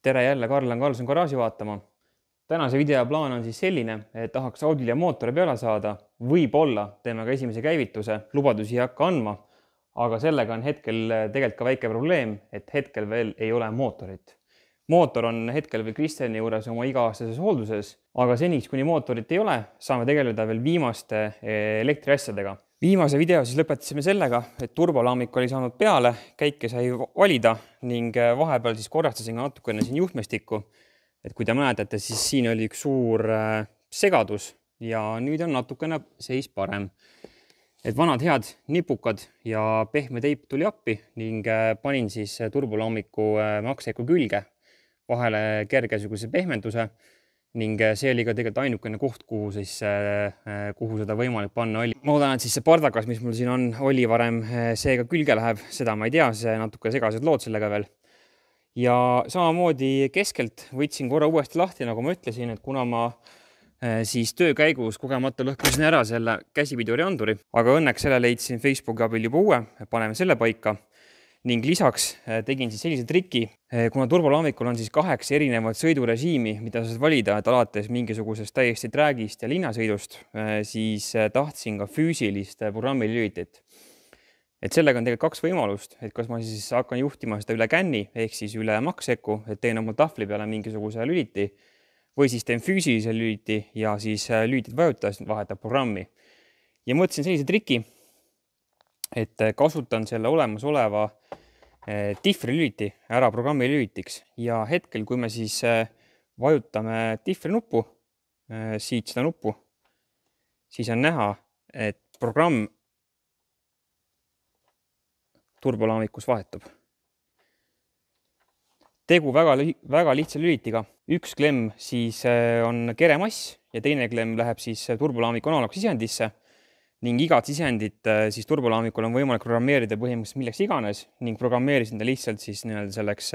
Tere jälle Karl Karlsson garaaži vaatama. Tänase video plaan on siis selline, et tahaks Audile mootori peale saada. Võib-olla teeme ka esimese käivituse, lubadusi ei hakka andma, aga sellega on hetkel tegelikult ka väike probleem, et hetkel veel ei ole mootorit. Mootor on hetkel veel Kristjani juures oma iga-aastases hoolduses, aga seniks kuni mootorit ei ole, saame tegeleda veel viimaste elektriasjadega. Viimase video siis lõpetasime sellega, et turbolaamik oli saanud peale, käike sai valida ning vahepeal siis korrastasin natukene siin juhtmestikku. Et kui te mäletate, siis siin oli üks suur segadus ja nüüd on natukene seis parem. Et vanad head nipukad ja pehme teip tuli appi ning panin siis turbolaamiku makseku külge vahele kergesuguse pehmenduse ning see oli ka tegelikult ainukene koht, kuhu seda võimalik panna oli. Ma loodan, et siis see pardakas, mis mul siin on, oli varem seega külge läheb, seda ma ei tea, see natuke segased lood sellega veel. Ja samamoodi keskelt võtsin korra uuesti lahti, nagu ma ütlesin, et kuna ma siis töö käigus kogemata lõhkasin ära selle käsipidurianduri, aga õnneks selle leidsin Facebooki abil juba uue, paneme selle paika. Ning lisaks tegin siis sellise triki, kuna turbolaamikul on siis 8 erinevat sõidurežiimi, mida sa saad valida, et alates mingisugusest täiesti träägist ja linnasõidust, siis tahtsin ka füüsilist programmilülitit. Et sellega on tegelikult 2 võimalust, et kas ma siis hakkan juhtima seda üle känni, ehk siis üle makseku, et teen oma tahvli peale mingisuguse lüliti, või siis teen füüsilise lüliti ja siis lülitit vajutades vahetab programmi. Ja mõtlesin sellise triki, et kasutan selle olemasoleva diffri lüliti ära programmi lülitiks ja hetkel, kui me siis vajutame diffri nuppu, siit seda nuppu, siis on näha, et programm turbolaamikus vahetub. Tegu väga lihtsa lülitiga. Üks klemm siis on keremass ja teine klemm läheb siis turbolaamiku analogsisendisse ning igat sisendit siis turbolaamikul on võimalik programmeerida põhimõtteliselt milleks iganes ning programmeerisin ta lihtsalt siis selleks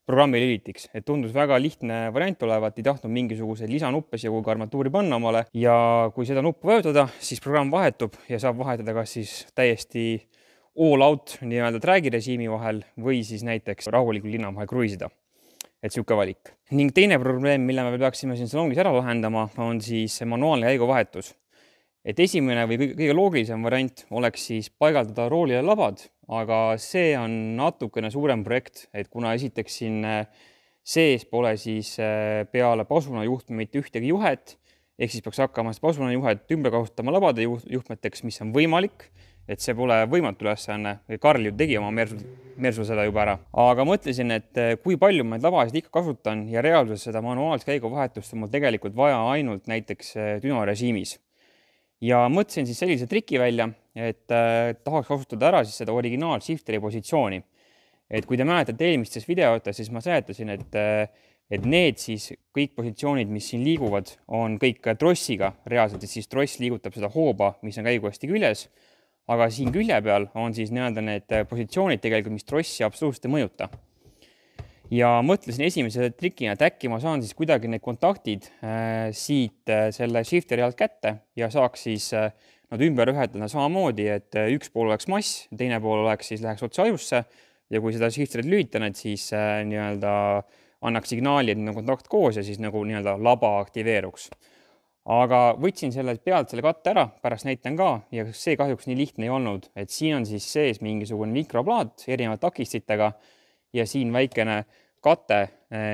programmi lülitiks. Et tundus väga lihtne variant olevat, ei tahtnud mingisuguseid lisanuppe siia kui armatuuri panna omale ja kui seda nuppu vajutada, siis programm vahetub ja saab vahetada kas siis täiesti all out nii-öelda träägirežiimi vahel või siis näiteks rahulikul linna vahel kruiisida. Et siuke valik. Ning teine probleem, mille me peaksime siin salongis ära lahendama, on siis manuaalne käiguvahetus. Et esimene või kõige loogilisem variant oleks siis paigaldada roolile labad, aga see on natukene suurem projekt, et kuna esiteks siin sees pole siis peale pasunajuhtme mitte ühtegi juhet, ehk siis peaks hakkama pasuna juhet ümber kasutama labade juhtmeteks, mis on võimalik, et see pole võimatu ülesanne. Karl ju tegi oma mersu seda juba ära. Aga mõtlesin, et kui palju ma neid labasid ikka kasutan ja reaalsuses seda manuaalset käiguvahetust on mul tegelikult vaja ainult näiteks dünorežiimis. Ja mõtlesin siis sellise triki välja, et tahaks kasutada ära siis seda originaal shifteri positsiooni. Et kui te mäletate eelmistes videotes, siis ma seletasin, et need siis kõik positsioonid, mis siin liiguvad, on kõik trossiga. Reaalselt siis tross liigutab seda hooba, mis on käigu hästi küljes. Aga siin külje peal on siis need positsioonid tegelikult, mis trossi absoluutselt ei mõjuta. Ja mõtlesin esimese trikina, et äkki ma saan siis kuidagi need kontaktid siit selle shifteri alt kätte ja saaks siis nad ümber ühendada samamoodi, et üks pool oleks mass, teine pool läheks otse ajusse ja kui seda shifterit lülitan, et siis annaks signaali, et kontakt koos ja siis nagu laba aktiveeruks. Aga võtsin selle pealt selle katte ära, pärast näitan ka ja see kahjuks nii lihtne ei olnud, et siin on siis sees mingisugune mikroplaat erinevate takistitega ja siin väikene kate,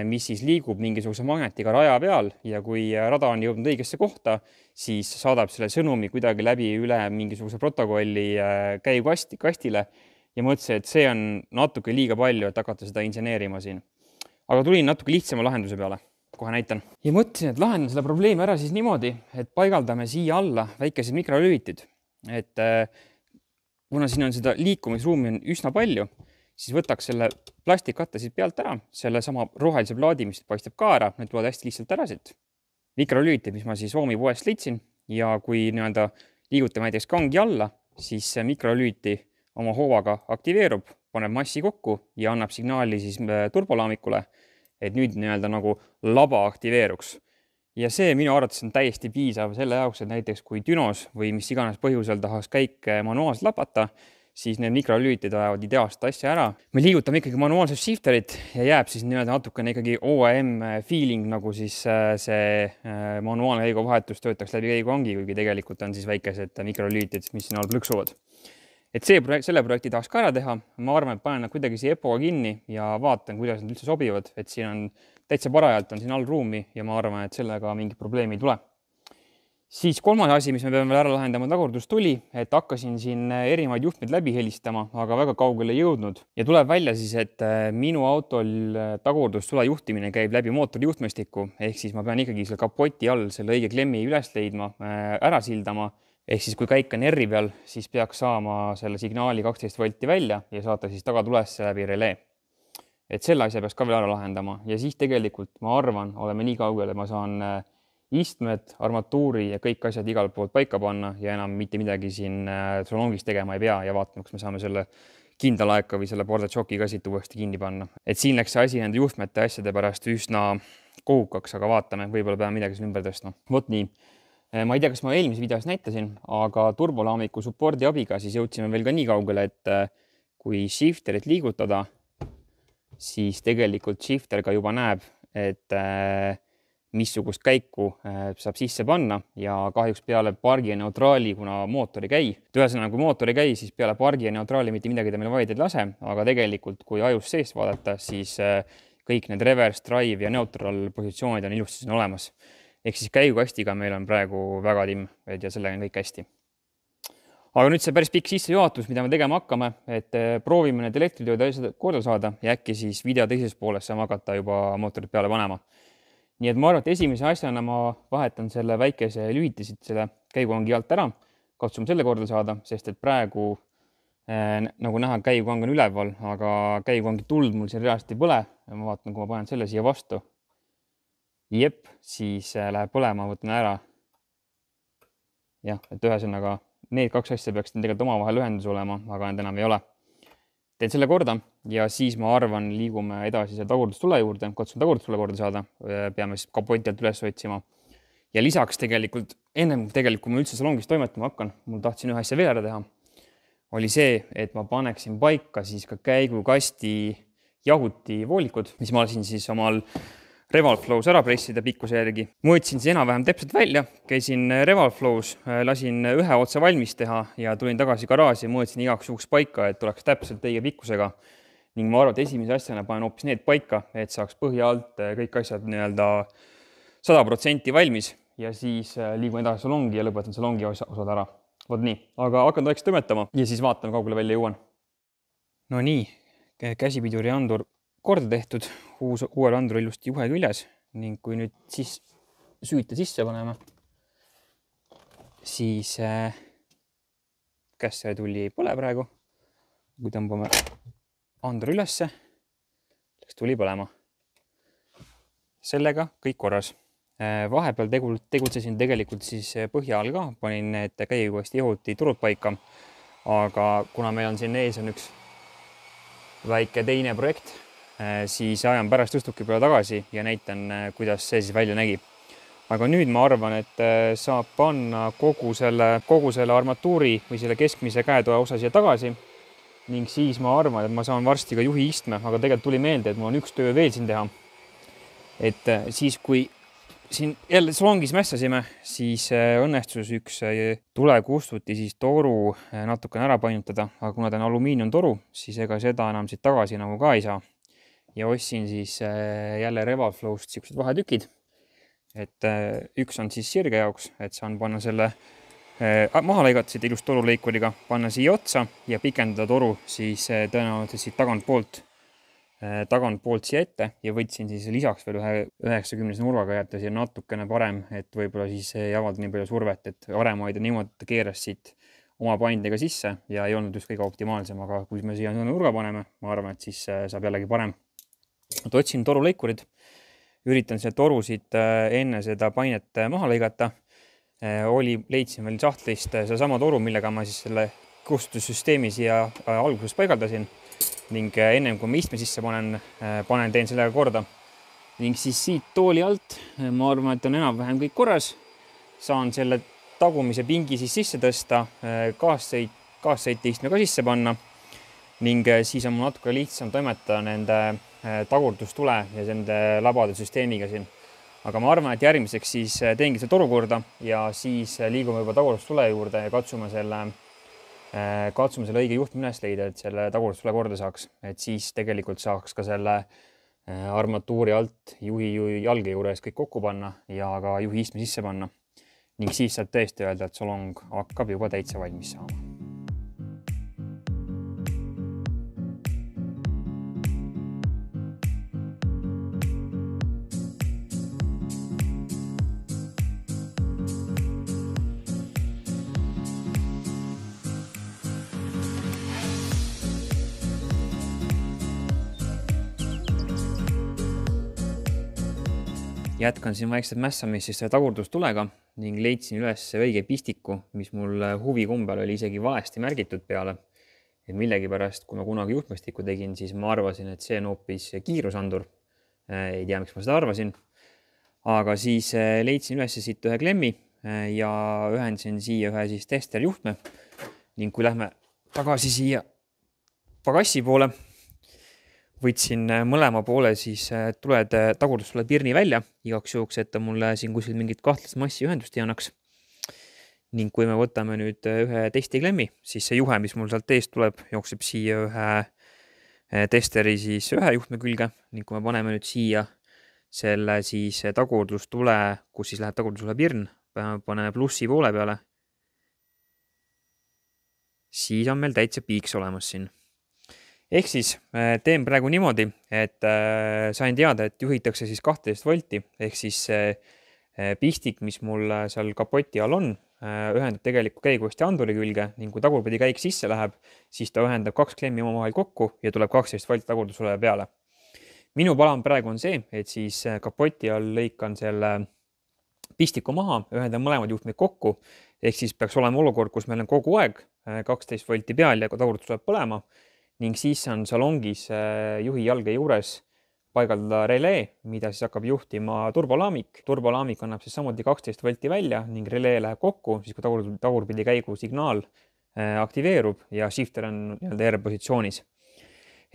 mis siis liigub mingisuguse magnetiga raja peal ja kui rada on jõudnud õigesse kohta, siis saadab selle sõnumi kuidagi läbi üle mingisuguse protokolli käigukastile ja mõtlesin, et see on natuke liiga palju, et hakata seda inseneerima siin. Aga tulin natuke lihtsama lahenduse peale. Kohe näitan. Ja mõtlesin, et lahendan selle probleemi ära siis niimoodi, et paigaldame siia alla väikesed mikrolülitid. Et kuna siin on seda liikumisruumi on üsna palju, siis võtaks selle plastikkatte siit pealt ära, selle sama rohelise plaadi, mis paistab ka ära, need tulevad hästi lihtsalt ära siit. Mikrolülitid, mis ma siis Oomi poest leidsin ja kui liigutame näiteks kangi alla, siis see mikrolüliti oma hoovaga aktiveerub, paneb massi kokku ja annab signaali siis turbolaamikule, et nüüd nagu laba aktiveeruks. Ja see minu arvates on täiesti piisav selle jaoks, et näiteks kui dünos või mis iganes põhjusel tahaks käike manuaalselt lapata, siis need mikrolülitid ajavad ideaalset asja ära. Me liigutame ikkagi manuaalset shifterit ja jääb siis nii-öelda natukene ikkagi OEM feeling, nagu siis see manuaalne käiguvahetus töötaks läbi käigukangi, kuigi tegelikult on siis väikesed mikrolülitid, mis siin all plõksuvad. Et selle projekti tahaks ka ära teha. Ma arvan, et panen nad kuidagi siia EPO-ga kinni ja vaatan, kuidas nad üldse sobivad, et siin on täitsa parajalt on siin all ruumi ja ma arvan, et sellega mingit probleemi ei tule. Siis kolmas asi, mis me peame veel ära lahendama, tagurdus tuli, et hakkasin siin erinevaid juhtmeid läbi helistama, aga väga kaugele ei jõudnud. Ja tuleb välja siis, et minu autol tagurdustule juhtimine käib läbi mootori juhtmestiku, ehk siis ma pean ikkagi selle kapoti all selle õige klemmi üles leidma, ära sildama. Ehk siis kui käik on R-i peal, siis peaks saama selle signaali 12 volti välja ja saata siis tagatulesse läbi relee. Et selle asja peaks ka veel ära lahendama ja siis tegelikult ma arvan, oleme nii kaugele, ma saan istmed, armatuuri ja kõik asjad igalt poolt paika panna ja enam mitte midagi siin salongis tegema ei pea ja vaatame, kas me saame selle kindlalaeka või selle portatšoki ka siit uuesti kinni panna. Et siin läks see asi nende juhtmete asjade pärast üsna kohukaks, aga vaatame, võib-olla peame midagi siin ümber tõstma. Vot nii. Ma ei tea, kas ma eelmises videos näitasin, aga turbolaamiku supporti abiga siis jõudsime veel ka nii kaugele, et kui shifterit liigutada, siis tegelikult shifter ka juba näeb, et missugust käiku saab sisse panna ja kahjuks peale pargi ja neutraali, kuna mootor ei käi. Ühesõnaga, kui mootor ei käi, siis peale pargi ja neutraali mitte midagi ta meil vaid ei lase, aga tegelikult kui ajus seest vaadata, siis kõik need reverse, drive ja neutral positsioonid on ilusti siin olemas. Ehk siis käigukastiga meil on praegu väga timm ja sellega on kõik hästi. Aga nüüd see päris pikk sissejuhatus, mida me tegema hakkame, et proovime need elektritööd asjad korda saada ja äkki siis video teises pooles saame hakata juba mootorit peale panema. Nii et ma arvan, et esimese asjana ma vahetan selle väikese lühitisid selle käigukangi alt ära, katsume selle korda saada, sest et praegu nagu näha, käigukang on üleval, aga käigukangi tuld mul siin reaalselt ei põle. Ma vaatan, kui ma panen selle siia vastu. Jep, siis läheb põlema, võtan ära. Jah, et ühesõnaga need kaks asja peaks tegelikult omavahel ühendus olema, aga need enam ei ole. Teen selle korda ja siis ma arvan, liigume edasi selle tagurdustule juurde, katsume tagurdustule korda saada, peame siis kapoti alt üles otsima. Ja lisaks tegelikult, ennem kui ma üldse salongis toimetama hakkan, mul tahtsin ühe asja veel ära teha, oli see, et ma paneksin paika siis ka käigukasti jahutivoolikud, mis ma lasin siis omal Revolflows ära pressida pikkuse järgi. Mõõtsin siis enam-vähem täpselt välja, käisin Revolflows, lasin ühe otsa valmis teha ja tulin tagasi garaaži ja mõõtsin igaks juhuks paika, et tuleks täpselt õige pikkusega. Ning ma arvan, et esimese asjana panen hoopis need paika, et saaks põhja alt kõik asjad nii-öelda 100% valmis ja siis liigun edasi salongi ja lõpetan salongi osad ära. Vot nii, aga hakkan toeks tõmetama ja siis vaatan, kaugele välja jõuan. No nii, käsipiduri andur korda tehtud, uuel andur ilusti juhe küljes ning kui nüüd siis süüte sisse paneme, siis kässsele tuli ei põle praegu. Kui tõmbame andur ülesse, läks tuli põlema. Sellega kõik korras. Vahepeal tegutsesin tegelikult siis põhja all ka, panin need käigukasti jahuti turud paika, aga kuna meil on siin ees on üks väike teine projekt, siis ajan pärast õstuki peale tagasi ja näitan, kuidas see siis välja nägi. Aga nüüd ma arvan, et saab panna kogu selle armatuuri või selle keskmise käetoa osa siia tagasi ning siis ma arvan, et ma saan varsti ka juhi istme, aga tegelikult tuli meelde, et mul on üks töö veel siin teha. Et siis, kui siin jälle salongis mässasime, siis õnnestus üks tulekustuti siis toru natukene ära painutada, aga kuna ta on alumiiniumtoru, siis ega seda enam siit tagasi nagu ka ei saa. Ja ostsin siis jälle Revolflowst siuksed vahetükid, et üks on siis sirge jaoks, et saan panna selle maha lõigata siit ilust toruleikuriga, panna siia otsa ja pikendada toru siis tõenäoliselt siit tagantpoolt siia ette ja võtsin siis lisaks veel ühe 90 nurgaga jätta siia natukene parem, et võib-olla siis ei avalda nii palju survet, et varemaid niimoodi keeras siit oma paindega sisse ja ei olnud just kõige optimaalsem, aga kui me siia nurga paneme, ma arvan, et siis saab jällegi parem. Otsin toruleikurid, üritan selle torusid enne seda painet maha lõigata. Leidsin veel sahtlist seesama toru, millega ma siis selle kustutussüsteemi siia alguses paigaldasin ning ennem kui ma istme sisse teen sellega korda. Ning siis siit tooli alt, ma arvan, et on enam-vähem kõik korras. Saan selle tagumise pingi siis sisse tõsta, kaasseitistme ka sisse panna ning siis on mul natuke lihtsam toimetada nende tagurdustule ja nende labade süsteemiga siin. Aga ma arvan, et järgmiseks siis teengi see toru korda ja siis liigume juba tagurdustule juurde ja katsume selle õige juhtme üles leida, et selle tagurdustule korda saaks. Et siis tegelikult saaks ka selle armatuuri alt juhi jalge juures kõik kokku panna ja ka juhi istme sisse panna. Ning siis saab tõesti öelda, et salong hakkab juba täitsa valmis saama. Jätkan siin vaikselt mässamist siis tagurdustulega ning leidsin üles õige pistiku, mis mul huvi kumbel oli isegi valesti märgitud peale. Et millegi pärast, kui ma kunagi juhtmestikku tegin, siis ma arvasin, et see on hoopis kiirusandur. Ei tea, miks ma seda arvasin. Aga siis leidsin üles siit ühe klemmi ja ühendasin siia ühe siis testerjuhtme. Ning kui lähme tagasi siia pagassi poole, võtsin mõlema poole siis tuled tagurdustule pirni välja igaks juhuks, et ta mulle siin kuskil mingit kahtlast massi ühendust ei annaks. Ning kui me võtame nüüd ühe testiklemmi, siis see juhe, mis mul sealt eest tuleb, jookseb siia ühe testeri siis ühe juhtme külge. Ning kui me paneme nüüd siia selle siis tagurdustule, kus siis läheb tagurdustule pirn, paneme plussi poole peale, siis on meil täitsa piiks olemas siin. Ehk siis teen praegu niimoodi, et sain teada, et juhitakse siis 12 volti, ehk siis pistik, mis mul seal kapoti all on, ühendab tegelikult käigusti anduri külge ning kui tagurpidi käik sisse läheb, siis ta ühendab 2 klemmi omavahel kokku ja tuleb 12 volti tagurdusele peale. Minu plaan praegu on see, et siis kapoti all lõikan selle pistiku maha, ühendan mõlemad juhtmed kokku, ehk siis peaks olema olukord, kus meil on kogu aeg 12 volti peal ja tagurdus tuleb põlema. Ning siis on salongis juhi jalge juures paigaldada relee, mida siis hakkab juhtima turbolaamik. Turbolaamik annab siis samuti 12 volti välja ning relee läheb kokku, siis kui tagurpidi käigu signaal aktiveerub ja shifter on R-positsioonis.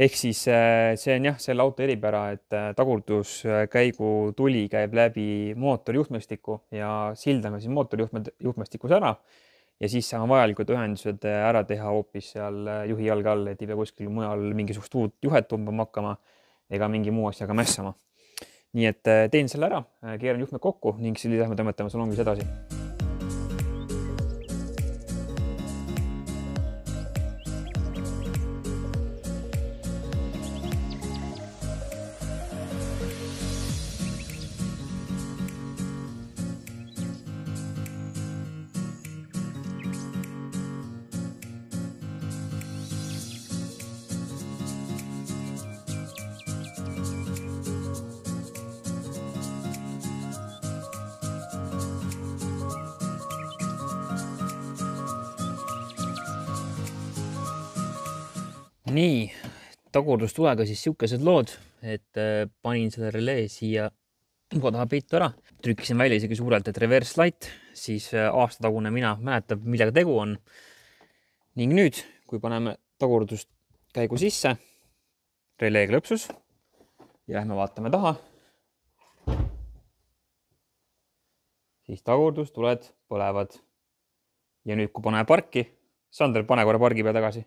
Ehk siis see on jah, selle auto eripära, et tagurduskäigu tuli käib läbi mootorjuhtmestiku ja sildame siis mootorjuhtmestikus ära. Ja siis saame vajalikud ühendused ära teha hoopis seal juhi jalge all, et ei pea kuskil mujal mingisugust uut juhet umbama hakkama ega mingi muu asjaga mässama. Nii et teen selle ära, keeran juhtmed kokku ning siis lähme toimetame salongis edasi. Nii, tagurdustulega siis siukesed lood, et panin selle relee siia juba taha peitu ära. Trükkisin välja isegi suurelt, et reverse light, siis aastatagune mina mäletab, millega tegu on. Ning nüüd, kui paneme tagurdust käigu sisse, relee klõpsus ja lähme vaatame taha, siis tagurdustuled põlevad. Ja nüüd, kui paneme parki, Sander, pane korra pargi peal tagasi.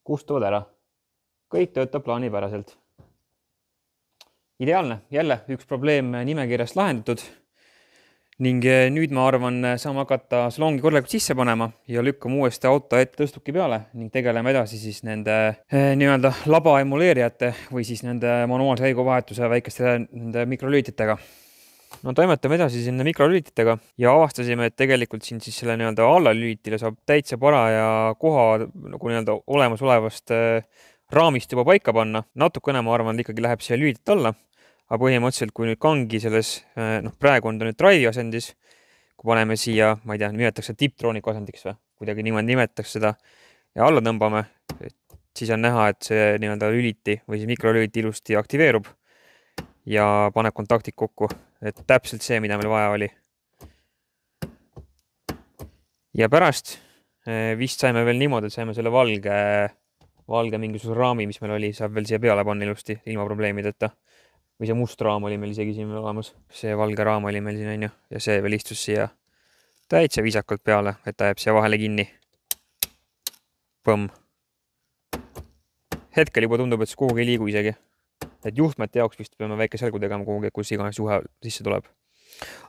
Kustuvad ära. Kõik töötab plaanipäraselt. Ideaalne. Jälle üks probleem nimekirjast lahendatud. Ning nüüd ma arvan, saame hakata salongi korralikult sisse panema ja lükkame uuesti auto ette tõstuki peale ning tegeleme edasi siis nende nii-öelda laba emuleerijate või siis nende manuaalse käiguvahetuse väikeste nende mikrolüütitega. No toimetame edasi sinna mikrolüütitega ja avastasime, et tegelikult siin siis selle nii-öelda allalüütile saab täitsa paraja koha nagu nii-öelda olemasolevast raamist juba paika panna. Natukene ma arvan, et ikkagi läheb siia lüütit alla, aga põhimõtteliselt kui nüüd kangi selles, praegu on ta nüüd drive'i asendis, kui paneme siia, ma ei tea, nimetatakse tiptrooniku asendiks või, kuidagi niimoodi nimetatakse seda ja alla tõmbame, siis on näha, et see nii-öelda lüliti või see mikrolüüt ilusti aktiveerub ja paneb kontaktid kokku, et täpselt see, mida meil vaja oli. Ja pärast vist saime veel niimoodi, et saime selle valge mingisuguse raami, mis meil oli, saab veel siia peale panna ilusti, ilma probleemideta. Või see must raam oli meil isegi siin olemas. See valge raam oli meil siin, on ju, ja see veel istus siia täitsa viisakalt peale, et ta jääb siia vahele kinni. Põmm. Hetkel juba tundub, et see kuhugi ei liigu isegi. Et juhtmete jaoks vist peame väike selgu tegema kuhugi, kus iganes juhe sisse tuleb.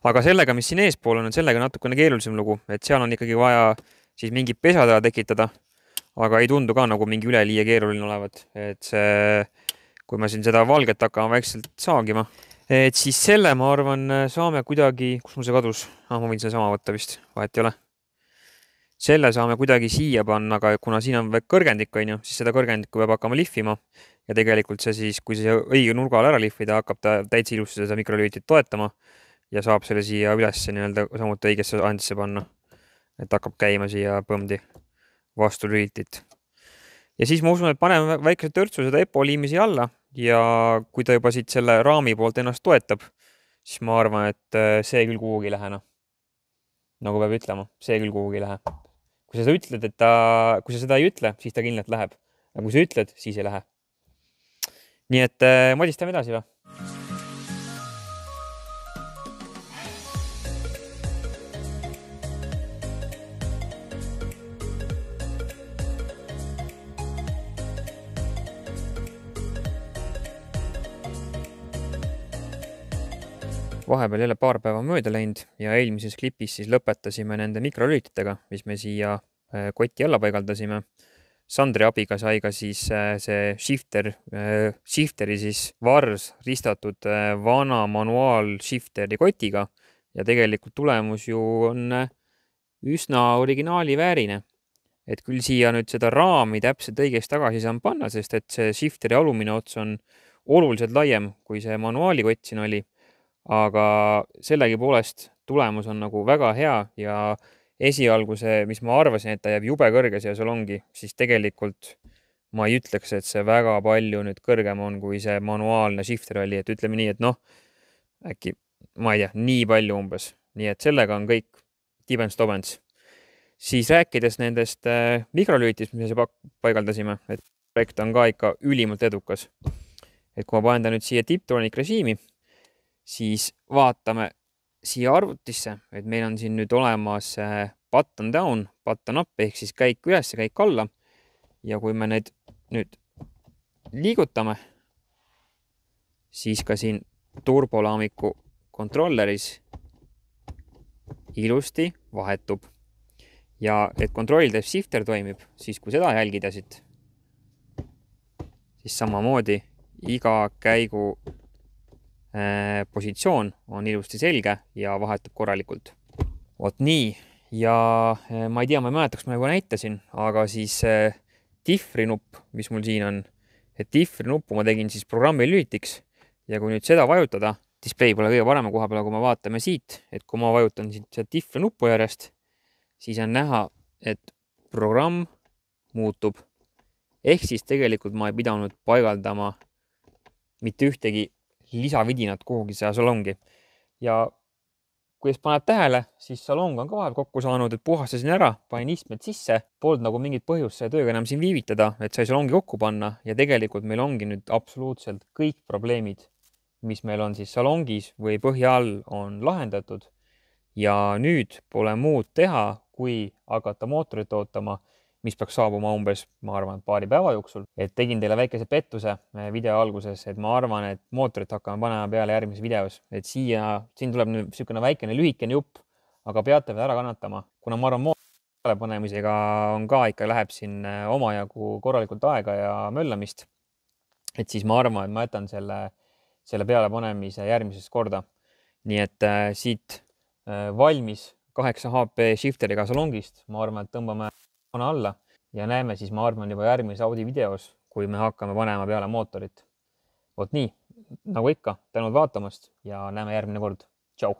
Aga sellega, mis siin eespool on sellega natukene keerulisem lugu, et seal on ikkagi vaja siis mingi pesada tekitada, aga ei tundu ka nagu mingi üleliia keeruline olevat, et see, kui me siin seda valget hakkame väikselt saagima, et siis selle, ma arvan, saame kuidagi, kus mul see kadus? Ma võin selle sama võtta vist, vahet ei ole. Selle saame kuidagi siia panna, aga kuna siin on veel kõrgendik, on ju, siis seda kõrgendikku peab hakkama lihvima ja tegelikult see siis, kui see õige nurgal ära lihvida, hakkab ta täitsa ilusti seda mikrolüütit toetama ja saab selle siia üles nii-öelda samuti õigesse andisse panna. Et hakkab käima siia põmdi vastu lüütit. Ja siis ma usun, et paneme väikese törtsu seda epoliimi siia alla ja kui ta juba siit selle raami poolt ennast toetab, siis ma arvan, et see küll kuhugi ei lähe. Nagu peab ütlema, see küll kuhugi ei lähe. Kui sa ütled, et kui sa seda ei ütle, siis ta kindlalt läheb. Ja kui sa ütled, siis ei lähe. Nii et madistame edasi või? Vahepeal jälle paar päeva mööda läinud ja eelmises klipis siis lõpetasime nende mikrolüütidega, mis me siia kotti alla paigaldasime. Sandri abiga sai ka siis see shifteri siis vars ristatud vana manuaal shifteri kotiga ja tegelikult tulemus ju on üsna originaali väärine. Et küll siia nüüd seda raami täpselt õigest tagasi saan panna, sest et see shifteri alumine ots on oluliselt laiem, kui see manuaali kott siin oli. Aga sellegi poolest tulemus on nagu väga hea ja esialgu see, mis ma arvasin, et ta jääb jube kõrge siia salongi, siis tegelikult ma ei ütleks, et see väga palju nüüd kõrgem on, kui see manuaalne shifter oli, et ütleme nii, et noh, äkki, ma ei tea, nii palju umbes. Nii et sellega on kõik tibens-tobens. Siis rääkides nendest mikrolüütist, mis me paigaldasime, et projekt on ka ikka ülimalt edukas. Et kui ma panen ta nüüd siia Tiptronic režiimi, siis vaatame siia arvutisse, et meil on siin nüüd olemas button down, button up ehk siis käik üles ja käik alla. Ja kui me need nüüd liigutame, siis ka siin turbolaamiku kontrolleris ilusti vahetub. Ja et kontroll teeb shifter toimib, siis kui seda jälgida siit, siis samamoodi iga käigu positsioon on ilusti selge ja vahetub korralikult. Vot nii. Ja ma ei tea, ma ei mäleta, kas ma juba näitasin, aga siis diffri nupp, mis mul siin on, et diffri nuppu ma tegin siis programmi lülitiks ja kui nüüd seda vajutada, display pole kõige parema koha peale, kui me vaatame siit, et kui ma vajutan siit diffri nuppu järjest, siis on näha, et programm muutub. Ehk siis tegelikult ma ei pidanud paigaldama mitte ühtegi lisavidinat kuhugi see salongi. Ja kui ees paneb tähele, siis salong on ka vahel kokku saanud, et puhastasin ära, panin istmed sisse, polnud nagu mingit põhjust see tööga enam siin viivitada, et sai salongi kokku panna ja tegelikult meil ongi nüüd absoluutselt kõik probleemid, mis meil on siis salongis või põhja all on lahendatud ja nüüd pole muud teha, kui hakata mootorit ootama, mis peaks saabuma umbes, ma arvan, paari päeva jooksul. Et tegin teile väikese pettuse video alguses, et ma arvan, et mootorit hakkame panema peale järgmises videos. Et siin tuleb nüüd niisugune väikene lühikene jupp, aga peate veel ära kannatama. Kuna ma arvan, mootorit peale panemisega on ka ikka läheb siin omajagu korralikult aega ja möllamist. Et siis ma arvan, et ma jätan selle peale panemise järgmisest korda. Nii et siit valmis 8 HP shifteriga salongist, ma arvan, et tõmbame alla ja näeme siis, ma arvan, juba järgmises Audi videos, kui me hakkame panema peale mootorit. Vot nii, nagu ikka, tänud vaatamast ja näeme järgmine kord. Tšau!